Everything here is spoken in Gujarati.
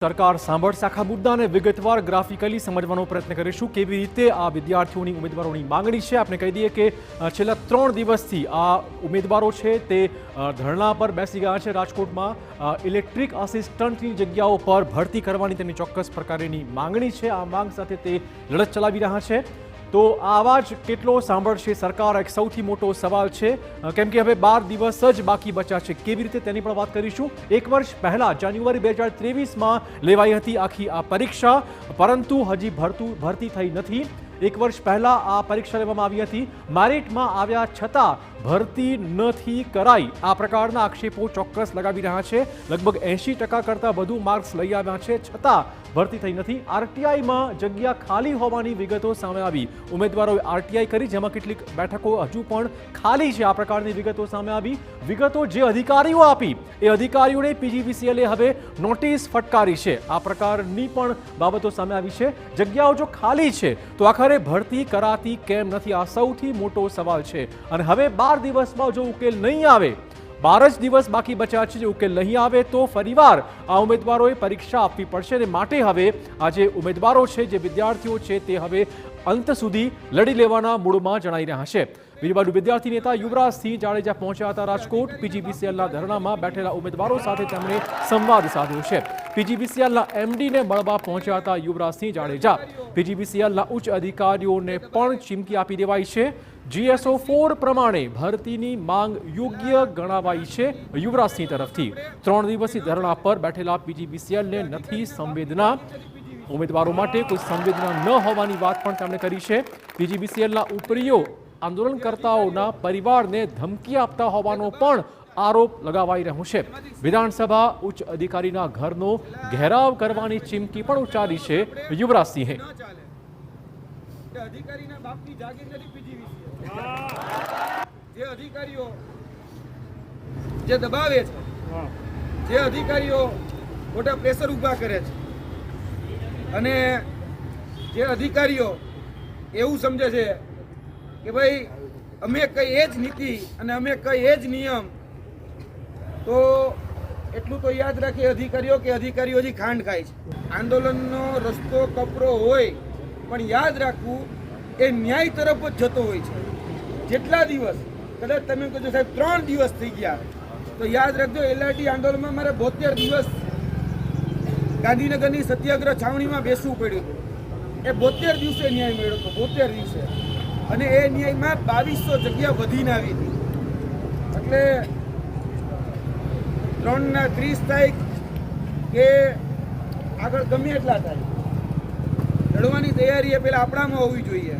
સરકાર સાંભળશે આખા મુદ્દાને વિગતવાર ગ્રાફિકલી સમજવાનો પ્રયત્ન કરીશું કેવી રીતે આ વિદ્યાર્થીઓની ઉમેદવારોની માંગણી છે। આપણે કહી દઈએ કે છેલ્લા 3 દિવસથી આ ઉમેદવારો છે તે ધરણા પર બેસી ગયા છે। રાજકોટમાં ઇલેક્ટ્રિક આસિસ્ટન્ટની જગ્યાઓ પર ભરતી કરવાની તેમની ચોક્કસ પ્રકારની માંગણી છે। આ માંગ સાથે તે લડત ચલાવી રહ્યા છે। તો આ અવાજ કેટલો સાંભળશે સરકાર, એક સૌથી મોટો સવાલ છે, કેમ કે હવે 12 દિવસ જ બાકી બચ્યા છે। કેવી રીતે તેની પણ વાત કરીશું। 1 વર્ષ પહેલા જાન્યુઆરી 2023માં લેવાઈ હતી આખી આ પરીક્ષા, પરંતુ હજી ભરતી થઈ નથી। 1 વર્ષ પહેલા આ પરીક્ષા લેવામાં આવી હતી, મેરિટમાં આવ્યા છતાં ભરતી નથી કરાઈ। આ પ્રકારના આક્ષેપો ચોક્કસ લગાવી રહ્યા છે। લગભગ 80% કરતાં વધુ માર્ક્સ લઈ આવ્યા છે, છતાં ભરતી થઈ નથી। આરટીઆઈમાં જગ્યા ખાલી હોવાની વિગતો સામે આવી। ઉમેદવારોએ આરટીઆઈ કરી, જેમાં કેટલીક બેઠકો હજુ પણ ખાલી છે। આ પ્રકારની વિગતો સામે આવી। વિગતો જે અધિકારીઓ આપી એ અધિકારીઓને પીજીવીસીએલે હવે નોટિસ ફટકારી છે। આ પ્રકારની પણ બાબતો સામે આવી છે। જગ્યાઓ જો ખાલી છે તો આખરે ભરતી કરાતી કેમ નથી, આ સૌથી મોટો સવાલ છે। અને હવે 12 દિવસમાં જો ઉકેલ નહીં આવે, 12 જ દિવસ બાકી બચ્યા છે, જો ઉકેલ નહીં આવે તો ફરીવાર આ ઉમેદવારોએ પરીક્ષા આપવી પડશે। અને માટે હવે આ જે ઉમેદવારો છે, જે વિદ્યાર્થીઓ છે, તે હવે અંત સુધી લડી લેવાના મૂડમાં જણાઈ રહ્યા છે। બીજી બાજુ વિદ્યાર્થી નેતા યુવરાજસિંહ જાડેજા પહોંચ્યા હતા રાજકોટ। પીજીવીસીએલના ધરણામાં બેઠેલા ઉમેદવારો સાથે તેમણે સંવાદ સાધ્યો છે। પીજીવીસીએલના એમડીને મળવા પહોંચ્યા હતા યુવરાજસિંહ જાડેજા। પીજીવીસીએલના ઉચ્ચ અધિકારીઓને પણ ચીમકી આપી દેવાઈ છે। GSO 4 પ્રમાણે ભરતીની માંગ યોગ્ય ગણાવાઈ છે યુવરાજસિંહ તરફથી। 3 દિવસથી ધરણા પર બેઠેલા પીજીવીસીએલને નથી સંવેદના, ઉમેદવારો માટે કોઈ સંવેદના ન હોવાની વાત પણ તેમણે કરી છે। પીજીવીસીએલના ઉપરીઓ આંદોલનકર્તાઓના પરિવારને ધમકી આપતા હોવાનો પણ આરોપ લગાવાઈ રહ્યો છે। વિધાનસભા ઉચ્ચ અધિકારીના ઘરનો ઘેરાવ કરવાની ચીમકી પણ ઉચ્ચારી છે યુવરાજસિંહે। અધિકારીના બાપની જાગીર નથી પીજીવીસીએલ। જે અધિકારીઓ જે દબાવે છે, જે અધિકારીઓ મોટા પ્રેશર ઊભા કરે છે, અને જે અધિકારીઓ એવું સમજે છે કે ભાઈ અમે કઈ એ જ નીતિ અને અમે કઈ એ જ નિયમ, તો એટલું તો યાદ રાખીએ અધિકારીઓ કે અધિકારીઓ હજી ખાંડ ખાય છે। આંદોલનનો રસ્તો કપરો હોય પણ યાદ રાખવું એ ન્યાય તરફ જ જતો હોય છે। જેટલા દિવસ, કદાચ તમે કહેજો સાહેબ 3 દિવસ થઈ ગયા, તો યાદ રાખજો LRT આંદોલનમાં મારે 72 દિવસ ગાંધીનગરની સત્યાગ્રહ છાવણીમાં બેસવું પડ્યું હતું। એ 72 દિવસે ન્યાય મળ્યો હતો, 72 દિવસે, અને એ ન્યાયમાં 2200 જગ્યા વધીને આવી હતી। એટલે 3/30 તારીખ કે આગળ ગમે એટલા થાય, લડવાની તૈયારી એ પહેલાં આપણામાં હોવી જોઈએ।